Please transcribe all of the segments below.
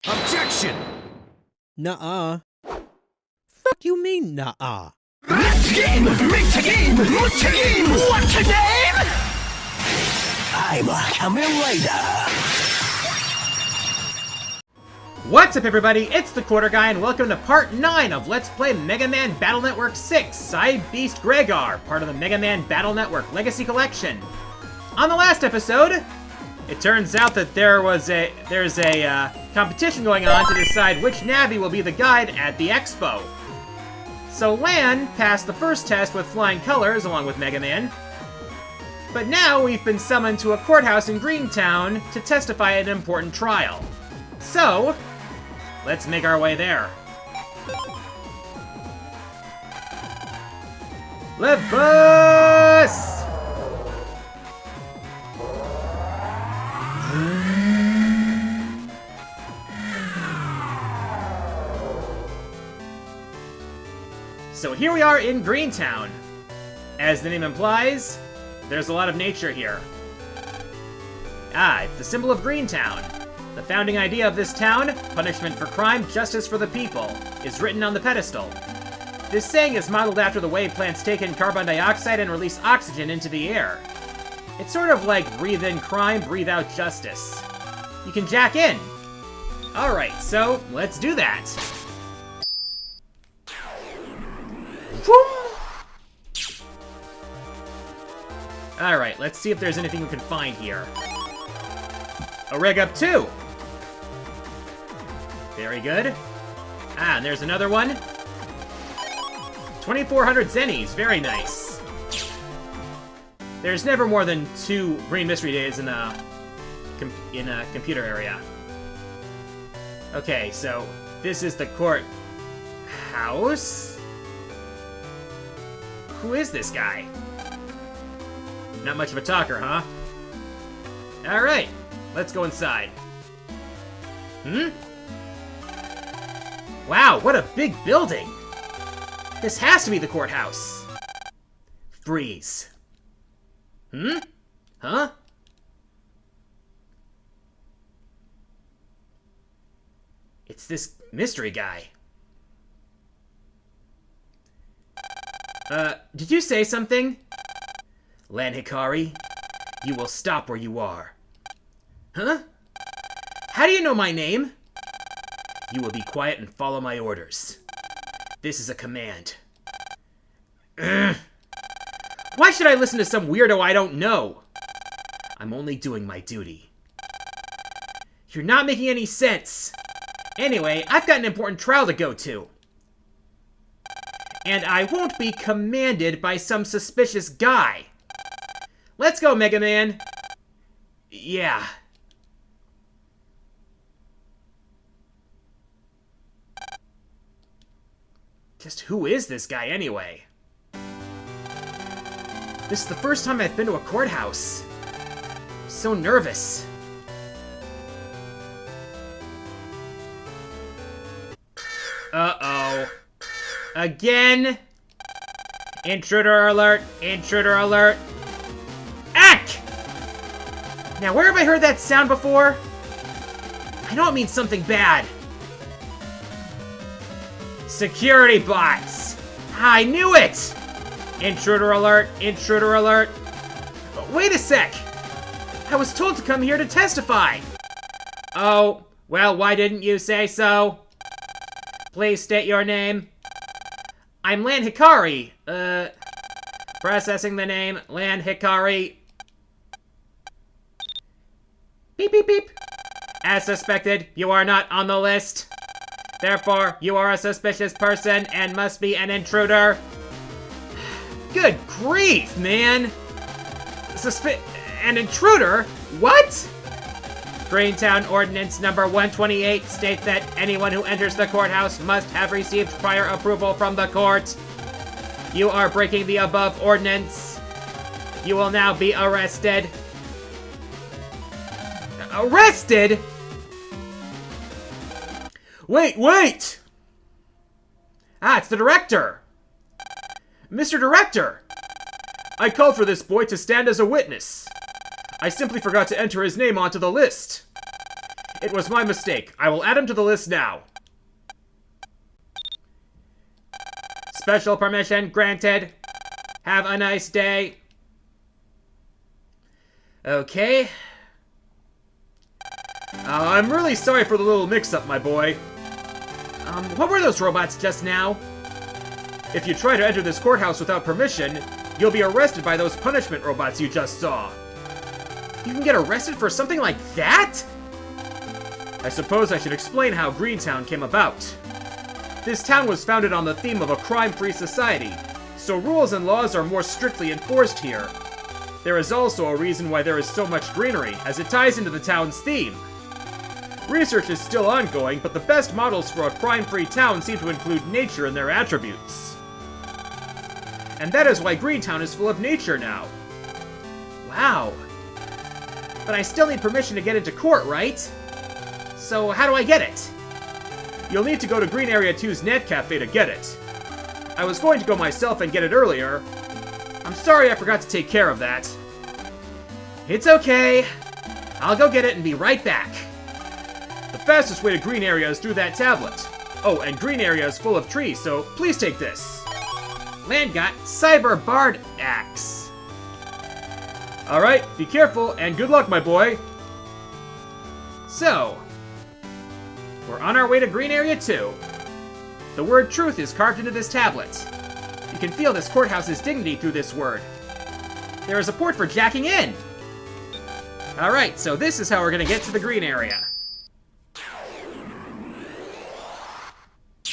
Objection! Nuh-uh. Fuck you mean, nuh-uh? Let's game! Make a game! What's a game? What's a game? I'm a Kamen Rider. What's up, everybody? It's the Quarter Guy, and welcome to Part 9 of Let's Play Mega Man Battle Network 6, Cybeast Gregar, part of the Mega Man Battle Network Legacy Collection. On the last episode, it turns out that there's a competition going on to decide which Navi will be the guide at the expo. So Lan passed the first test with flying colors along with Mega Man, but now we've been summoned to a courthouse in Greentown to testify at an important trial. So, let's make our way there. Lebus! So here we are in Greentown. As the name implies, there's a lot of nature here. It's the symbol of Greentown. The founding idea of this town, punishment for crime, justice for the people, is written on the pedestal. This saying is modeled after the way plants take in carbon dioxide and release oxygen into the air. It's sort of like breathe in crime, breathe out justice. You can jack in. Alright, so let's do that. Alright, let's see if there's anything we can find here. A rig up 2! Very good. And there's another one. 2,400 zennies, very nice. There's never more than 2 green mystery days in a computer area. Okay, so this is the courthouse. Who is this guy? Not much of a talker, huh? Alright, let's go inside. Wow, what a big building! This has to be the courthouse. Freeze. Huh? It's this mystery guy. Did you say something? Lan Hikari, you will stop where you are. Huh? How do you know my name? You will be quiet and follow my orders. This is a command. Why should I listen to some weirdo I don't know? I'm only doing my duty. You're not making any sense. Anyway, I've got an important trial to go to. And I won't be commanded by some suspicious guy. Let's go, Mega Man. Yeah. Just who is this guy anyway? This is the first time I've been to a courthouse. I'm so nervous. Uh-oh. Again? Intruder alert! Intruder alert! Ack! Now, where have I heard that sound before? I know it means something bad. Security bots! I knew it! Intruder alert! Intruder alert! Wait a sec! I was told to come here to testify! Oh, well, why didn't you say so? Please state your name. I'm Lan Hikari. Processing the name, Lan Hikari. Beep, beep, beep. As suspected, you are not on the list. Therefore, you are a suspicious person and must be an intruder. Good grief, man. An intruder? What? Greentown Ordinance Number 128 states that anyone who enters the courthouse must have received prior approval from the court. You are breaking the above ordinance. You will now be arrested. Arrested? Wait! It's the director. Mr. Director, I called for this boy to stand as a witness. I simply forgot to enter his name onto the list. It was my mistake. I will add him to the list now. Special permission granted. Have a nice day. Okay. I'm really sorry for the little mix-up, my boy. What were those robots just now? If you try to enter this courthouse without permission, you'll be arrested by those punishment robots you just saw. You can get arrested for something like that? I suppose I should explain how Greentown came about. This town was founded on the theme of a crime-free society, so rules and laws are more strictly enforced here. There is also a reason why there is so much greenery, as it ties into the town's theme. Research is still ongoing, but the best models for a crime-free town seem to include nature in their attributes. And that is why Greentown is full of nature now. Wow. But I still need permission to get into court, right? So how do I get it? You'll need to go to Green Area 2's Net Cafe to get it. I was going to go myself and get it earlier. I'm sorry I forgot to take care of that. It's okay. I'll go get it and be right back. The fastest way to Green Area is through that tablet. Oh, and Green Area is full of trees, so please take this. Land got Cyber Bard Axe. Alright, be careful, and good luck, my boy. So, we're on our way to Green Area 2. The word truth is carved into this tablet. You can feel this courthouse's dignity through this word. There is a port for jacking in. Alright, so this is how we're gonna get to the Green Area.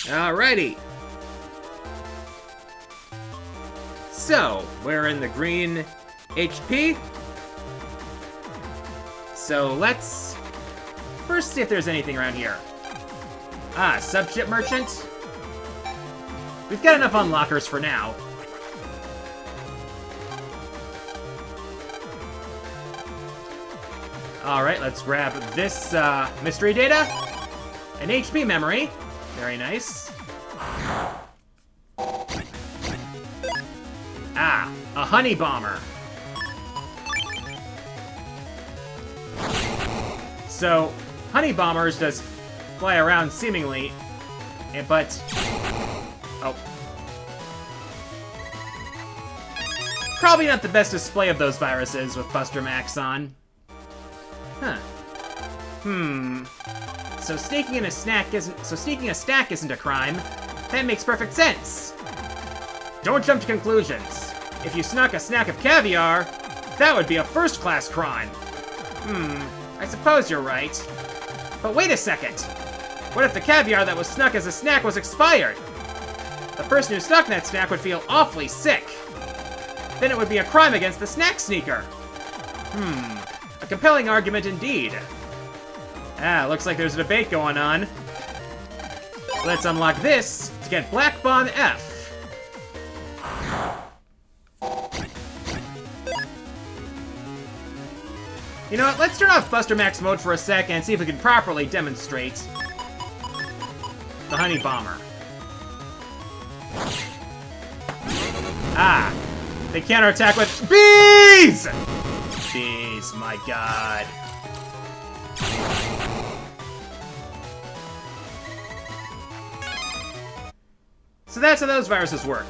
Alrighty. So, we're in the green HP. So let's first see if there's anything around here. Ah, subship merchant. We've got enough unlockers for now. Alright, let's grab this mystery data. An HP memory. Very nice. Ah, a honey bomber. So, honey bombers just fly around seemingly, but... Oh. Probably not the best display of those viruses with Buster Max on. Huh. So sneaking a snack isn't a crime. That makes perfect sense. Don't jump to conclusions. If you snuck a snack of caviar, that would be a first-class crime. I suppose you're right. But wait a second. What if the caviar that was snuck as a snack was expired? The person who snuck that snack would feel awfully sick. Then it would be a crime against the snack sneaker. A compelling argument indeed. Ah, looks like there's a debate going on. Let's unlock this to get Black Bomb F. You know what, let's turn off Buster Max mode for a sec and see if we can properly demonstrate the Honey Bomber. Ah, they counterattack with bees! Bees, my god. So that's how those viruses work.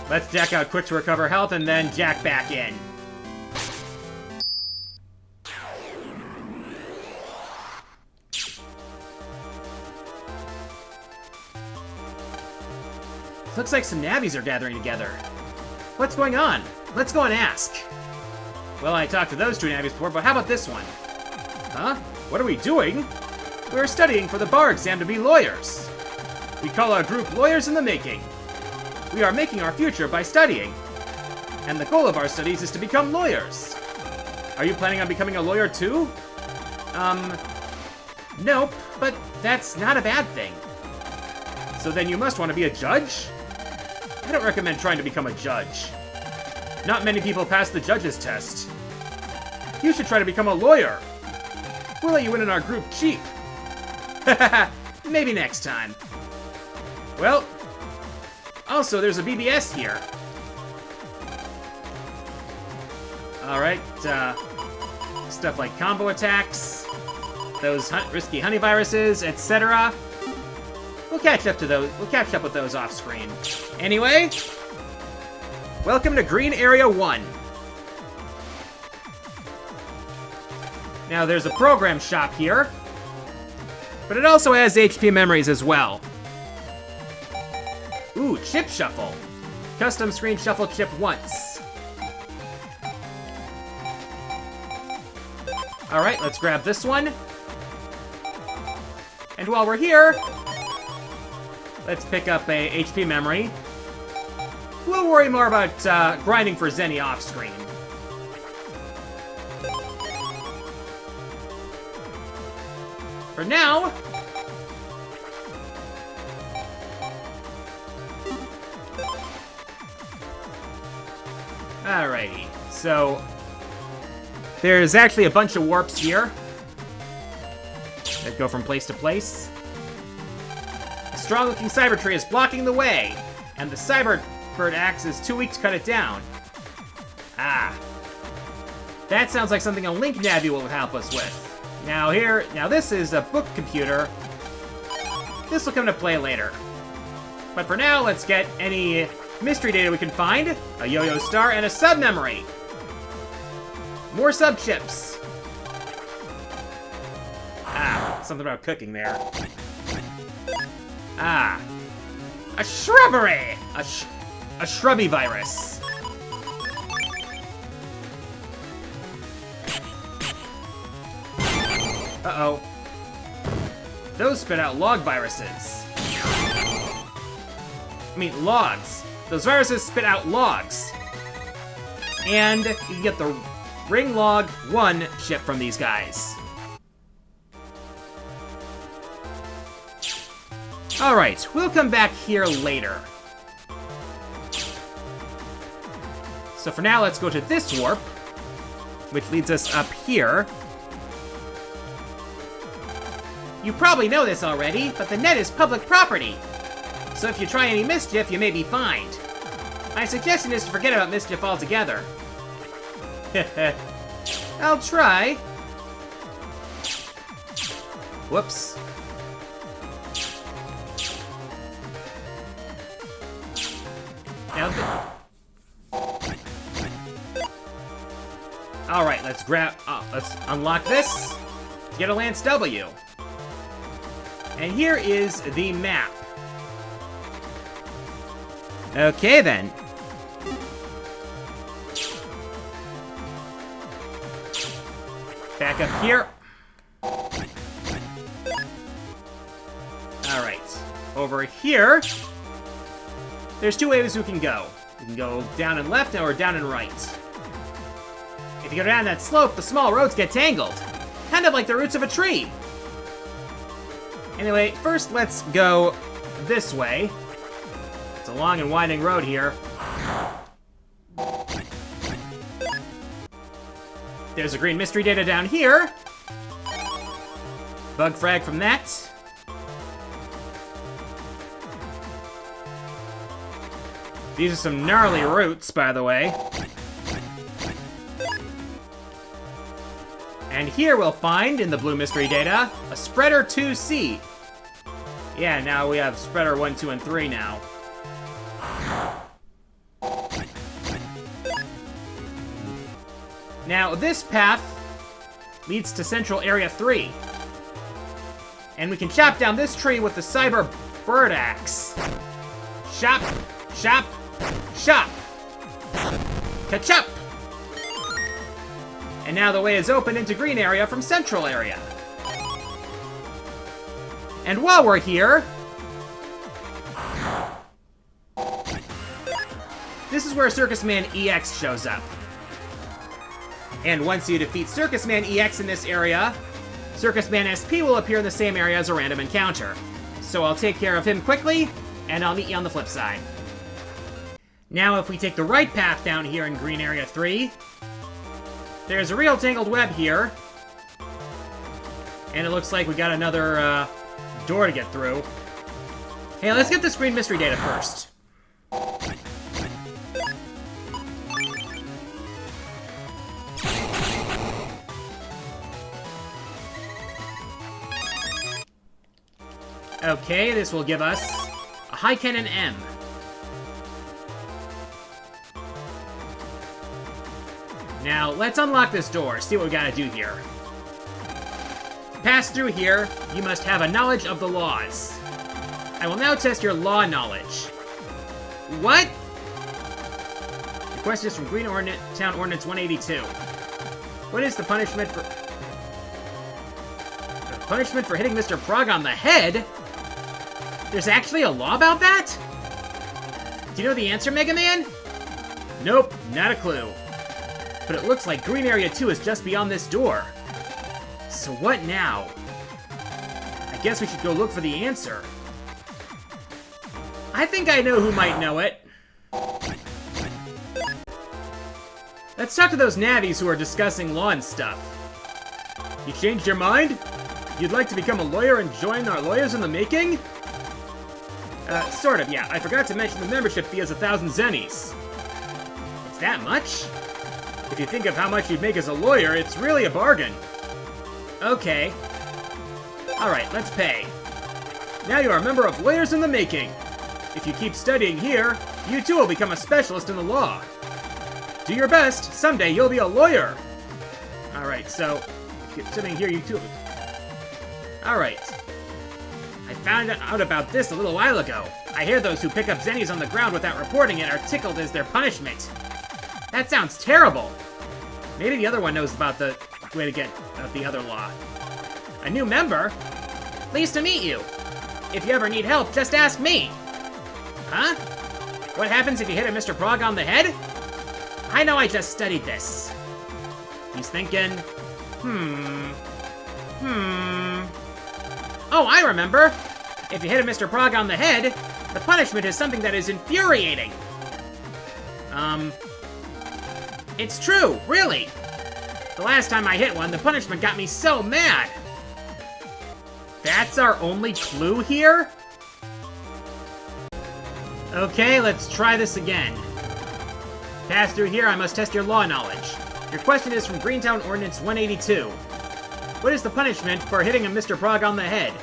Let's jack out quick to recover health and then jack back in. Looks like some nabbies are gathering together. What's going on? Let's go and ask. Well, I talked to those two nabbies before, but how about this one? Huh? What are we doing? We're studying for the bar exam to be lawyers. We call our group Lawyers in the Making. We are making our future by studying. And the goal of our studies is to become lawyers. Are you planning on becoming a lawyer too? Nope, but that's not a bad thing. So then you must want to be a judge? I don't recommend trying to become a judge. Not many people pass the judge's test. You should try to become a lawyer. We'll let you in our group cheap. Maybe next time. Well, also there's a BBS here. Alright, stuff like combo attacks. those risky honey viruses, etc. We'll catch up to those. We'll catch up with those off screen. Anyway, welcome to Green Area 1. Now there's a program shop here, but it also has HP memories as well. Ooh, chip shuffle. Custom screen shuffle chip once. Alright, let's grab this one. And while we're here, let's pick up a HP memory. We'll worry more about grinding for Zenny off screen. For now, alrighty, so there's actually a bunch of warps here that go from place to place. A strong-looking cyber tree is blocking the way, and the Cyberbird axe is too weak to cut it down. Ah. That sounds like something a Link Navi will help us with. Now this is a book computer. This will come to play later. But for now, let's get any mystery data we can find. A yo-yo star and a sub-memory. More sub-chips. Ah, something about cooking there. Ah. A shrubbery! A shrubby virus. Uh-oh. Those spit out log viruses. I mean, logs. Those viruses spit out logs. And you can get the Ring Log 1 chip from these guys. Alright, we'll come back here later. So for now, let's go to this warp, which leads us up here. You probably know this already, but the net is public property. So if you try any mischief, you may be fined. My suggestion is to forget about mischief altogether. I'll try. Whoops. Now alright, let's unlock this. Get a Lance W. And here is the map. Okay, then. Back up here. Alright. Over here, there's two ways we can go. We can go down and left or down and right. If you go down that slope, the small roads get tangled. Kind of like the roots of a tree. Anyway, first let's go this way. It's a long and winding road here. There's a green mystery data down here. Bug frag from that. These are some gnarly roots, by the way. And here we'll find, in the blue mystery data, a Spreader 2C. Yeah, now we have Spreader 1, 2, and 3 now. Now, this path leads to Central Area 3. And we can chop down this tree with the Cyberbird axe. Chop, chop, chop. Ka-chop! And now the way is open into Green Area from Central Area. And while we're here, this is where Circus Man EX shows up. And once you defeat Circus Man EX in this area, Circus Man SP will appear in the same area as a random encounter. So I'll take care of him quickly, and I'll meet you on the flip side. Now if we take the right path down here in Green Area 3, there's a real tangled web here. And it looks like we got another door to get through. Hey, let's get this green mystery data first. Okay, this will give us a high cannon M. Now, let's unlock this door, see what we gotta do here. To pass through here, you must have a knowledge of the laws. I will now test your law knowledge. What? The question is from Greentown Ordinance 182. What is the punishment for... The punishment for hitting Mr. Prog on the head? There's actually a law about that? Do you know the answer, Mega Man? Nope, not a clue. But it looks like Green Area 2 is just beyond this door. So what now? I guess we should go look for the answer. I think I know who might know it. Let's talk to those navvies who are discussing law and stuff. You changed your mind? You'd like to become a lawyer and join our Lawyers in the Making? Sort of, yeah. I forgot to mention the membership fee is 1,000 zennies. It's that much? If you think of how much you'd make as a lawyer, it's really a bargain. Okay. Alright, let's pay. Now you are a member of Lawyers in the Making. If you keep studying here, you too will become a specialist in the law. Do your best, someday you'll be a lawyer. Alright, so, if you keep studying here, you too... Alright. I found out about this a little while ago. I hear those who pick up zennies on the ground without reporting it are tickled as their punishment. That sounds terrible. Maybe the other one knows about the way to get the other law. A new member? Pleased to meet you. If you ever need help, just ask me. Huh? What happens if you hit a Mr. Prog on the head? I know I just studied this. He's thinking, Oh, I remember. If you hit a Mr. Prog on the head, the punishment is something that is infuriating. It's true, really. The last time I hit one, the punishment got me so mad. That's our only clue here? Okay, let's try this again. Pass through here, I must test your law knowledge. Your question is from Greentown Ordinance 182. What is the punishment for hitting a Mr. Prog on the head?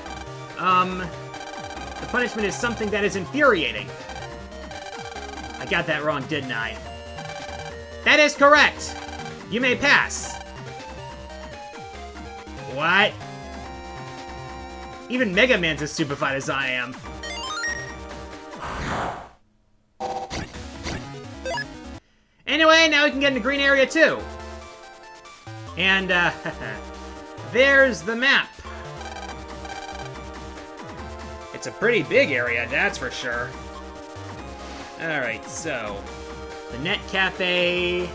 The punishment is something that is infuriating. I got that wrong, didn't I? That is correct! You may pass. What? Even Mega Man's as stupefied as I am. Anyway, now we can get into Green Area 2. And, there's the map. It's a pretty big area, that's for sure. Alright, so... the Net Cafe...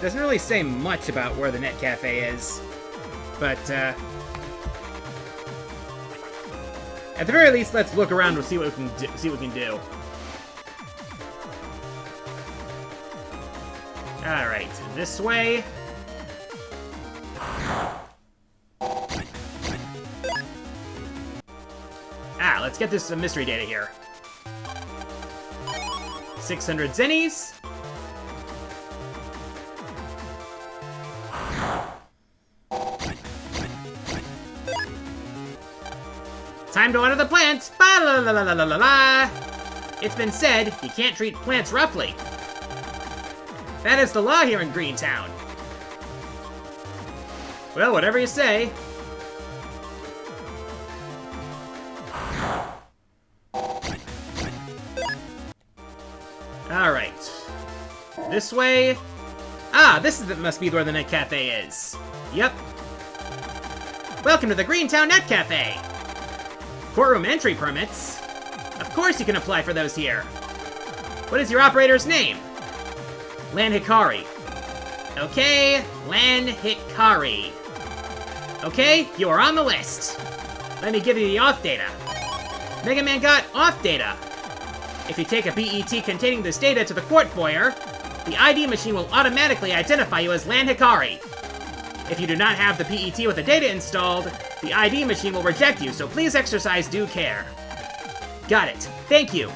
Doesn't really say much about where the Net Cafe is. But, at the very least, let's look around and see what we can do. Alright, this way. Let's get this mystery data here. 600 zennies. Time to water the plants. Ba la la la la la la la. It's been said you can't treat plants roughly. That is the law here in Greentown. Well, whatever you say. Alright. This way. This must be where the Net Cafe is. Yep. Welcome to the Greentown Net Cafe. Courtroom entry permits? Of course you can apply for those here. What is your operator's name? Lan Hikari. Okay, Lan Hikari. Okay, you are on the list. Let me give you the auth data. Mega Man got auth data. If you take a BET containing this data to the court foyer, the ID machine will automatically identify you as Lan Hikari. If you do not have the PET with the data installed, the ID machine will reject you, so please exercise due care. Got it. Thank you.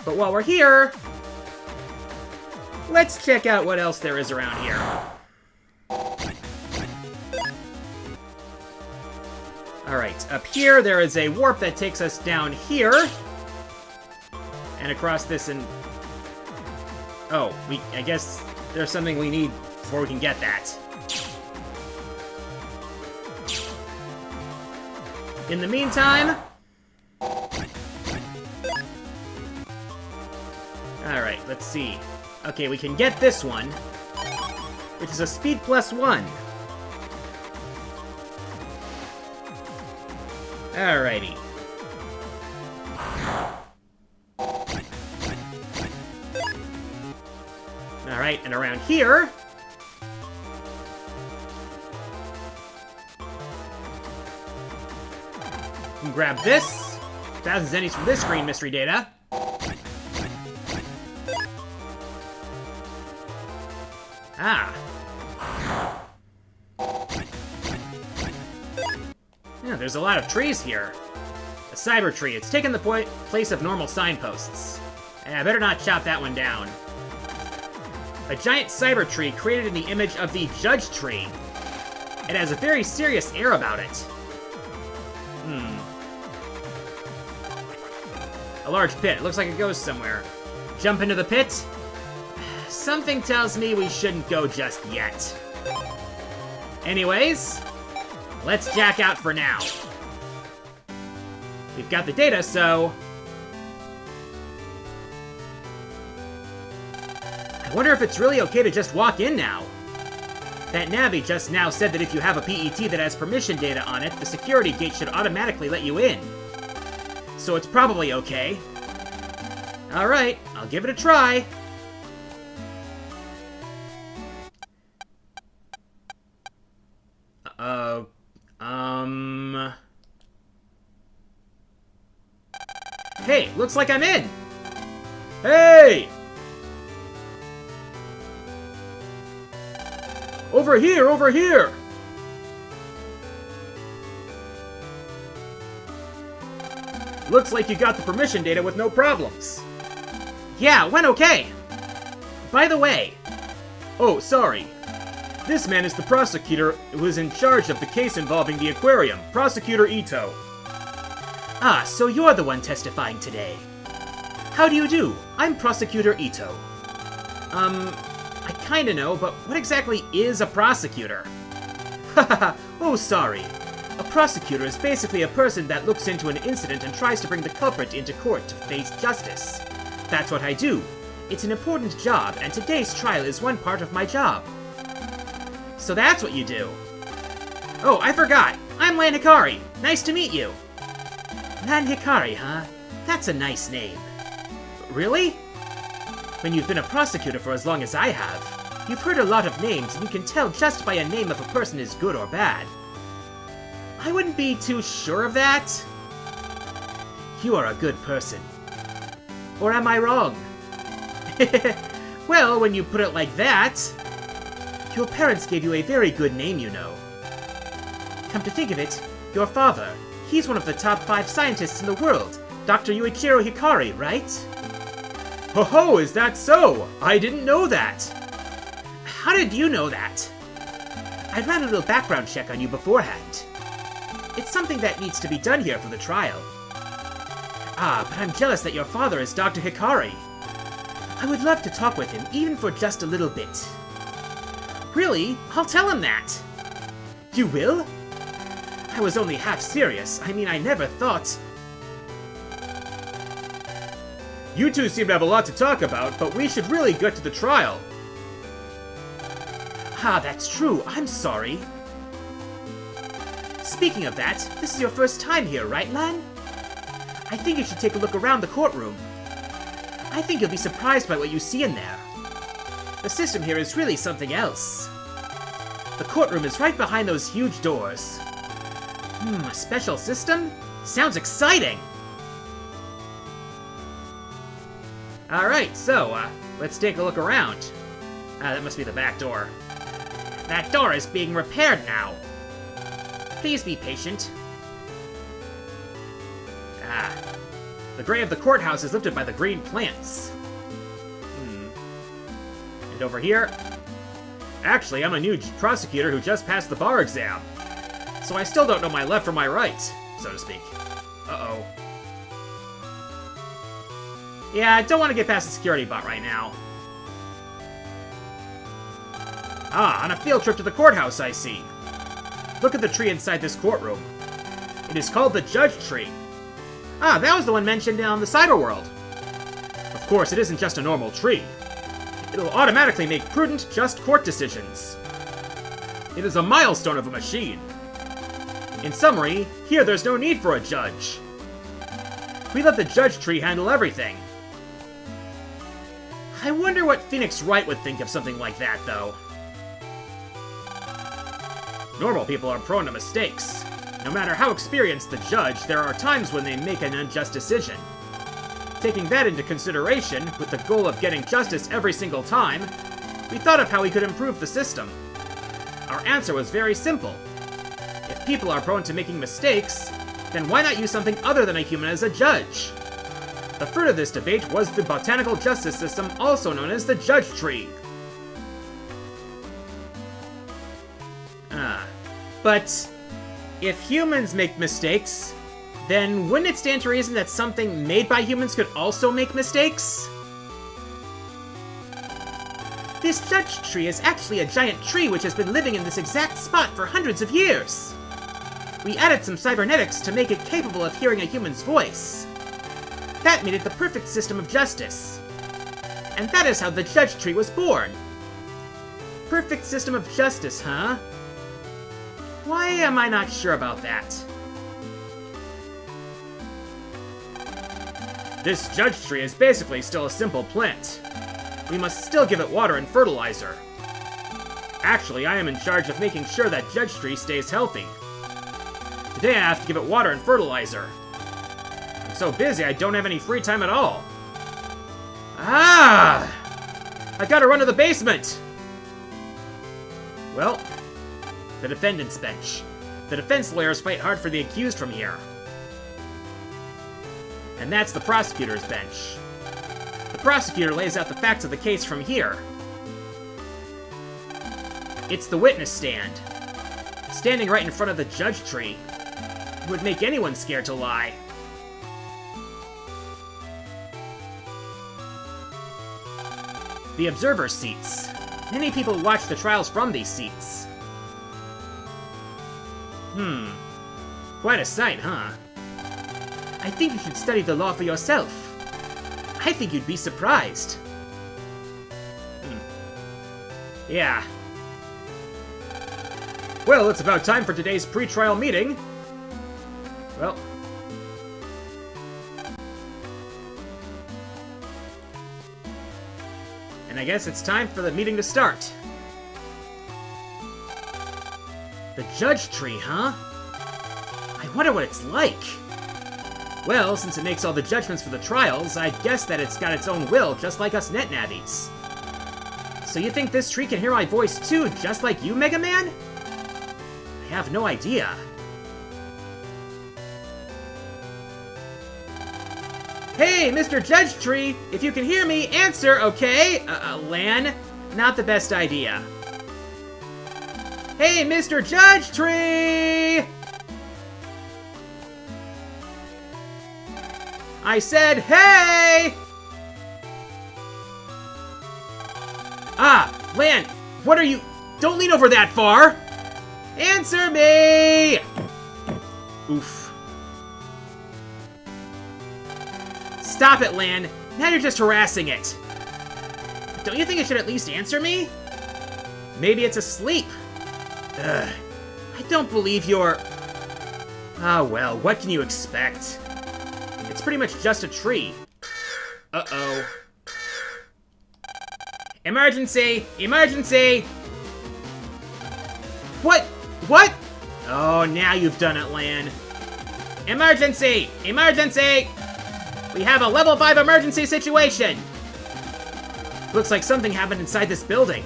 But while we're here, let's check out what else there is around here. Alright, up here there is a warp that takes us down here. And across this and... Oh, I guess there's something we need before we can get that. In the meantime... Alright, let's see. Okay, we can get this one, which is a speed +1. Alrighty. Alright, and around here... we can grab this. 1,000 zennies from this green mystery data. Ah. Yeah, there's a lot of trees here. A cyber tree. It's taken the place of normal signposts. I better not chop that one down. A giant cyber tree created in the image of the judge tree. It has a very serious air about it. A large pit. It looks like it goes somewhere. Jump into the pit? Something tells me we shouldn't go just yet. Anyways, let's jack out for now. We've got the data, so... I wonder if it's really okay to just walk in now. That Navi just now said that if you have a PET that has permission data on it, the security gate should automatically let you in. So it's probably okay. Alright, I'll give it a try. Hey, looks like I'm in! Hey! Over here, over here! Looks like you got the permission data with no problems. Yeah, went okay. By the way... Oh, sorry. This man is the prosecutor who is in charge of the case involving the aquarium, Prosecutor Ito. Ah, so you're the one testifying today. How do you do? I'm Prosecutor Ito. I kinda know, but what exactly is a prosecutor? Hahaha, oh sorry. A prosecutor is basically a person that looks into an incident and tries to bring the culprit into court to face justice. That's what I do. It's an important job, and today's trial is one part of my job. So that's what you do. Oh, I forgot. I'm Lan Hikari. Nice to meet you. Lan Hikari, huh? That's a nice name. Really? When you've been a prosecutor for as long as I have, you've heard a lot of names and you can tell just by a name if a person is good or bad. I wouldn't be too sure of that. You are a good person. Or am I wrong? Well, when you put it like that... Your parents gave you a very good name, you know. Come to think of it, your father, he's one of the top 5 scientists in the world. Dr. Yuichiro Hikari, right? Ho-ho, is that so? I didn't know that. How did you know that? I ran a little background check on you beforehand. It's something that needs to be done here for the trial. Ah, but I'm jealous that your father is Dr. Hikari. I would love to talk with him, even for just a little bit. Really? I'll tell him that. You will? I was only half serious. I mean, I never thought... You two seem to have a lot to talk about, but we should really get to the trial. Ah, that's true. I'm sorry. Speaking of that, this is your first time here, right, Lan? I think you should take a look around the courtroom. I think you'll be surprised by what you see in there. The system here is really something else. The courtroom is right behind those huge doors. A special system? Sounds exciting! Alright, so, let's take a look around. That must be the back door. That door is being repaired now. Please be patient. The gray of the courthouse is lifted by the green plants. And over here... Actually, I'm a new prosecutor who just passed the bar exam. so I still don't know my left from my right, so to speak. Uh-oh. Yeah, I don't want to get past the security bot right now. Ah, on a field trip to the courthouse, I see. Look at the tree inside this courtroom. It is called the Judge Tree. Ah, that was the one mentioned on the Cyberworld. Of course, it isn't just a normal tree. It'll automatically make prudent, just court decisions. It is a milestone of a machine. In summary, here there's no need for a judge. We let the Judge Tree handle everything. I wonder what Phoenix Wright would think of something like that, though. Normal people are prone to mistakes. No matter how experienced the judge, there are times when they make an unjust decision. Taking that into consideration, with the goal of getting justice every single time, we thought of how we could improve the system. Our answer was very simple. If people are prone to making mistakes, then why not use something other than a human as a judge? The fruit of this debate was the botanical justice system, also known as the Judge Tree. But if humans make mistakes, then wouldn't it stand to reason that something made by humans could also make mistakes? This Judge Tree is actually a giant tree which has been living in this exact spot for hundreds of years. We added some cybernetics to make it capable of hearing a human's voice. That made it the perfect system of justice. And that is how the Judge Tree was born. Perfect system of justice, huh? Why am I not sure about that? This Judge Tree is basically still a simple plant. We must still give it water and fertilizer. Actually, I am in charge of making sure that Judge Tree stays healthy. Today I have to give it water and fertilizer. I'm so busy I don't have any free time at all. Ah! I gotta run to the basement! Well, the defendant's bench. The defense lawyers fight hard for the accused from here. And that's the prosecutor's bench. The prosecutor lays out the facts of the case from here. It's the witness stand. Standing right in front of the Judge Tree. It would make anyone scared to lie. The observer seats. Many people watch the trials from these seats. Quite a sight, huh? I think you should study the law for yourself. I think you'd be surprised. Yeah. Well, it's about time for today's pre-trial meeting. Well. And I guess it's time for the meeting to start. The Judge Tree, huh? I wonder what it's like. Well, since it makes all the judgments for the trials, I'd guess that it's got its own will, just like us NetNavies. So you think this tree can hear my voice too, just like you, Mega Man? I have no idea. Hey, Mr. Judge Tree! If you can hear me, answer, okay? Lan? Not the best idea. Hey, Mr. Judge Tree! I said, hey! Ah, Lan, what are you... Don't lean over that far! Answer me! Oof. Stop it, Lan. Now you're just harassing it. Don't you think it should at least answer me? Maybe it's asleep. Ugh. I don't believe you're... Ah, well, what can you expect? It's pretty much just a tree. Uh-oh. Emergency! Emergency! What? What? Oh, now you've done it, Lan. Emergency! Emergency! We have a level 5 emergency situation! Looks like something happened inside this building.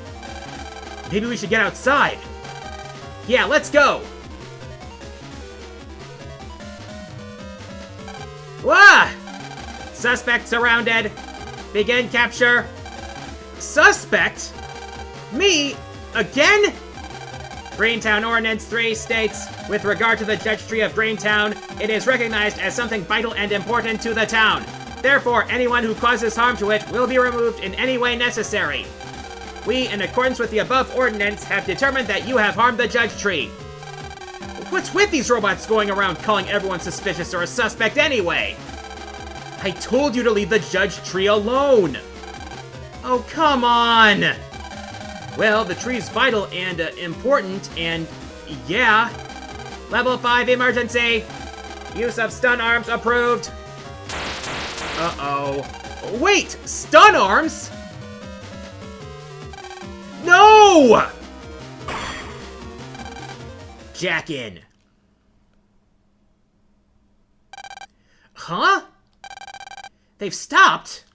Maybe we should get outside. Yeah, let's go! Wah! Suspect surrounded. Begin capture. Suspect? Me? Again? Greentown Ordinance 3 states, with regard to the judge tree of Greentown, it is recognized as something vital and important to the town. Therefore, anyone who causes harm to it will be removed in any way necessary. We, in accordance with the above ordinance, have determined that you have harmed the judge tree. What's with these robots going around calling everyone suspicious or a suspect anyway? I told you to leave the judge tree alone. Oh, come on. Well, the tree's vital and important, and yeah. Level 5 emergency. Use of stun arms approved. Uh-oh. Wait, stun arms? No! Jack in. Huh? They've stopped?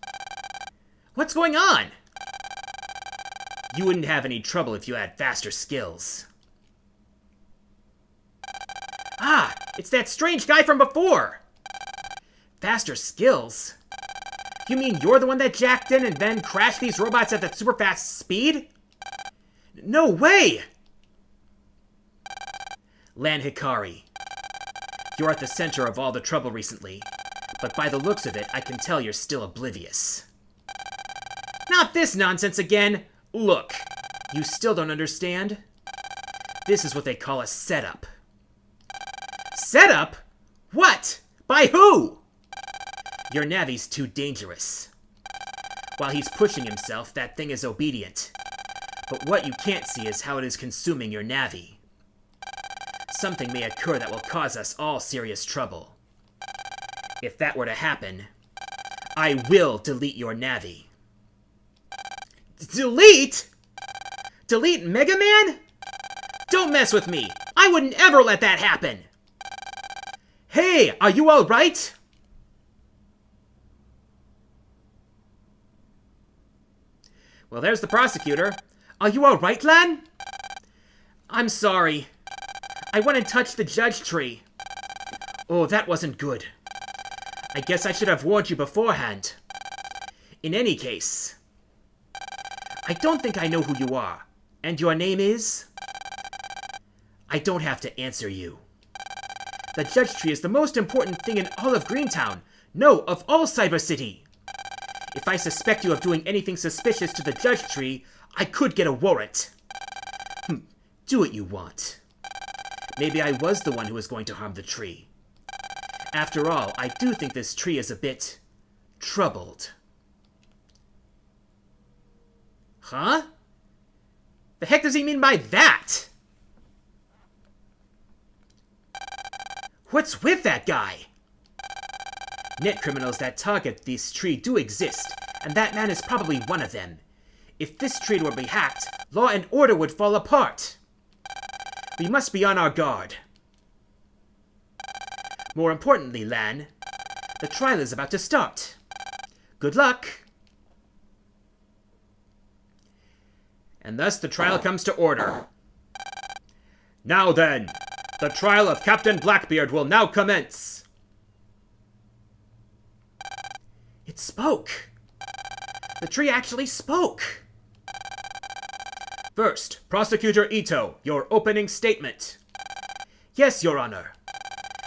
What's going on? You wouldn't have any trouble if you had faster skills. Ah, it's that strange guy from before. Faster skills? You mean you're the one that jacked in and then crashed these robots at that super fast speed? No way! Lan Hikari, you're at the center of all the trouble recently, but by the looks of it, I can tell you're still oblivious. Not this nonsense again! Look, you still don't understand? This is what they call a setup. Setup? What? By who? Your Navi's too dangerous. While he's pushing himself, that thing is obedient. But what you can't see is how it is consuming your Navi. Something may occur that will cause us all serious trouble. If that were to happen, I will delete your Navi. Delete? Delete Mega Man? Don't mess with me. I wouldn't ever let that happen. Hey, are you all right? Well, there's the prosecutor. Are you all right, Lan? I'm sorry. I went and touched the judge tree. Oh, that wasn't good. I guess I should have warned you beforehand. In any case, I don't think I know who you are. And your name is? I don't have to answer you. The judge tree is the most important thing in all of Greentown. No, of all Cyber City. If I suspect you of doing anything suspicious to the judge tree, I could get a warrant. Do what you want. Maybe I was the one who was going to harm the tree. After all, I do think this tree is a bit troubled. Huh? The heck does he mean by that? What's with that guy? Net criminals that target this tree do exist, and that man is probably one of them. If this tree were to be hacked, law and order would fall apart. We must be on our guard. More importantly, Lan, the trial is about to start. Good luck. And thus the trial comes to order. Now then, the trial of Captain Blackbeard will now commence. It spoke. The tree actually spoke. First, Prosecutor Ito, your opening statement. Yes, Your Honor.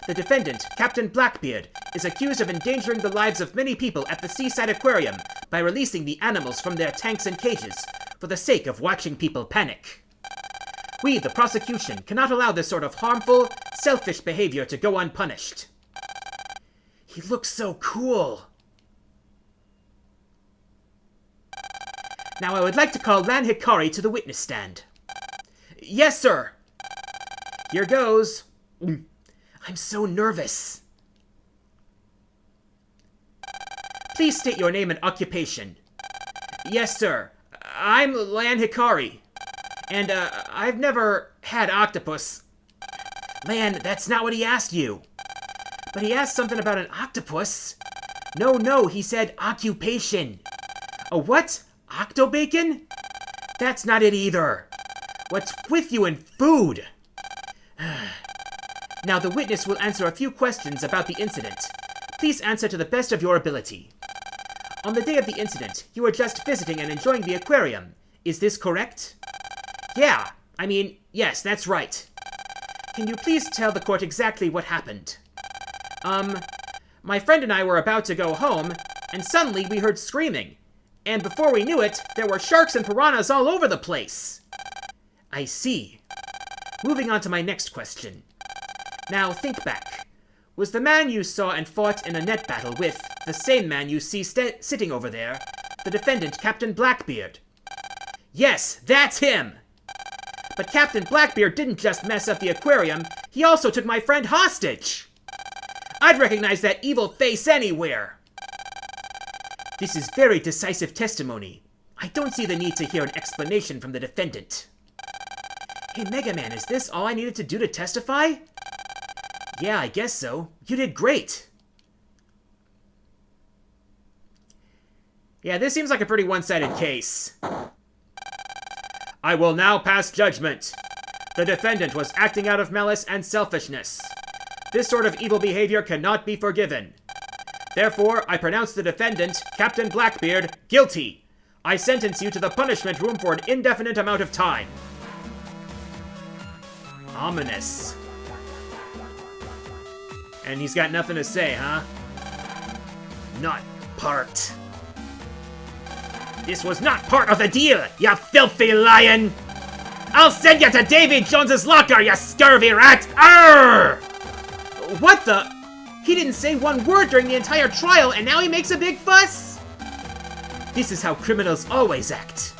The defendant, Captain Blackbeard, is accused of endangering the lives of many people at the Seaside Aquarium by releasing the animals from their tanks and cages for the sake of watching people panic. We, the prosecution, cannot allow this sort of harmful, selfish behavior to go unpunished. He looks so cool. Now I would like to call Lan Hikari to the witness stand. Yes, sir. Here goes. I'm so nervous. Please state your name and occupation. Yes, sir. I'm Lan Hikari. And, I've never had octopus. Lan, that's not what he asked you. But he asked something about an octopus. No, he said occupation. A what? Octobacon? That's not it either. What's with you and food? Now the witness will answer a few questions about the incident. Please answer to the best of your ability. On the day of the incident, you were just visiting and enjoying the aquarium. Is this correct? Yeah. I mean, yes, that's right. Can you please tell the court exactly what happened? My friend and I were about to go home, and suddenly we heard screaming. And before we knew it, there were sharks and piranhas all over the place. I see. Moving on to my next question. Now, think back. Was the man you saw and fought in a net battle with the same man you see sitting over there, the defendant, Captain Blackbeard? Yes, that's him! But Captain Blackbeard didn't just mess up the aquarium, he also took my friend hostage! I'd recognize that evil face anywhere! This is very decisive testimony. I don't see the need to hear an explanation from the defendant. Hey, Mega Man, is this all I needed to do to testify? Yeah, I guess so. You did great. Yeah, this seems like a pretty one-sided case. I will now pass judgment. The defendant was acting out of malice and selfishness. This sort of evil behavior cannot be forgiven. Therefore, I pronounce the defendant, Captain Blackbeard, guilty. I sentence you to the punishment room for an indefinite amount of time. Ominous. And he's got nothing to say, huh? Not part. This was not part of the deal, you filthy lion! I'll send you to Davy Jones's locker, you scurvy rat! Arr! What the? He didn't say one word during the entire trial, and now he makes a big fuss? This is how criminals always act.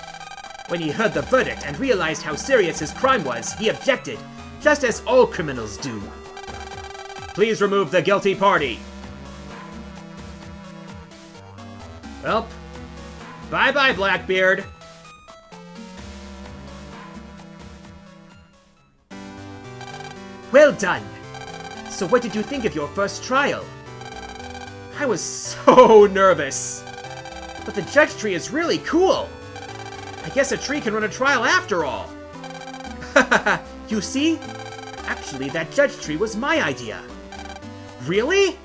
When he heard the verdict and realized how serious his crime was, he objected, just as all criminals do. Please remove the guilty party. Well, bye-bye, Blackbeard. Well done. So what did you think of your first trial? I was so nervous. But the judge tree is really cool. I guess a tree can run a trial after all. You see? Actually, that judge tree was my idea. Really?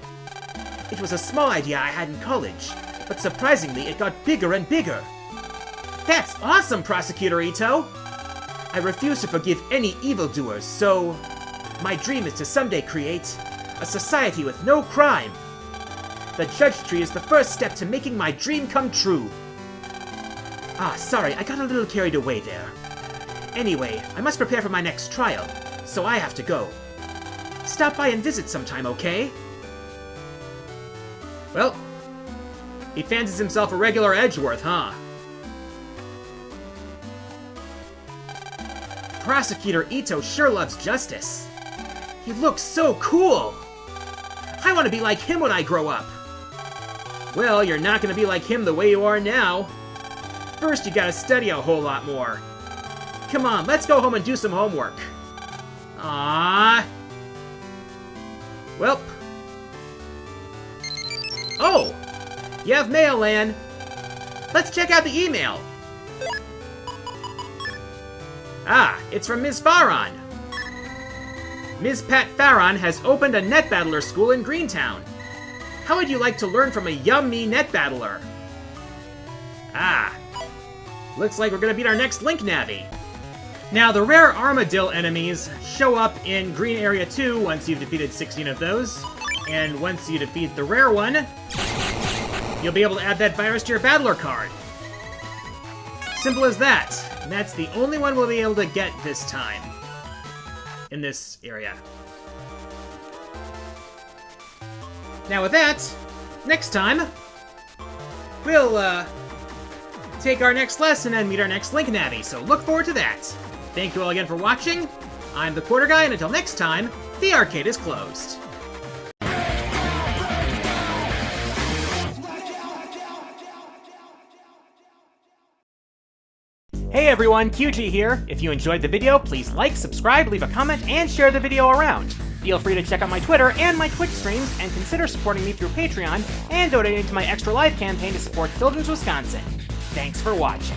It was a small idea I had in college, but surprisingly, it got bigger and bigger. That's awesome, Prosecutor Ito! I refuse to forgive any evildoers, so my dream is to someday create a society with no crime. The judge tree is the first step to making my dream come true. Ah, sorry, I got a little carried away there. Anyway, I must prepare for my next trial, so I have to go. Stop by and visit sometime, okay? Well, he fancies himself a regular Edgeworth, huh? Prosecutor Ito sure loves justice. He looks so cool. I want to be like him when I grow up. Well, you're not going to be like him the way you are now. First, you gotta study a whole lot more. Come on, let's go home and do some homework. Ah. Welp. Oh! You have mail, Lan. Let's check out the email. Ah, it's from Ms. Farron. Ms. Pat Farron has opened a net battler school in Greentown. How would you like to learn from a yummy net battler? Ah. Looks like we're gonna beat our next Link Navi. Now, the rare Armadillo enemies show up in Green Area 2 once you've defeated 16 of those. And once you defeat the rare one, you'll be able to add that virus to your battler card. Simple as that. And that's the only one we'll be able to get this time. In this area. Now with that, next time, we'll, take our next lesson and meet our next Link Navi, so look forward to that. Thank you all again for watching. I'm the Quarter Guy, and until next time, the arcade is closed. Hey everyone, QG here. If you enjoyed the video, please like, subscribe, leave a comment, and share the video around. Feel free to check out my Twitter and my Twitch streams, and consider supporting me through Patreon and donating to my Extra Life campaign to support Children's Wisconsin. Thanks for watching.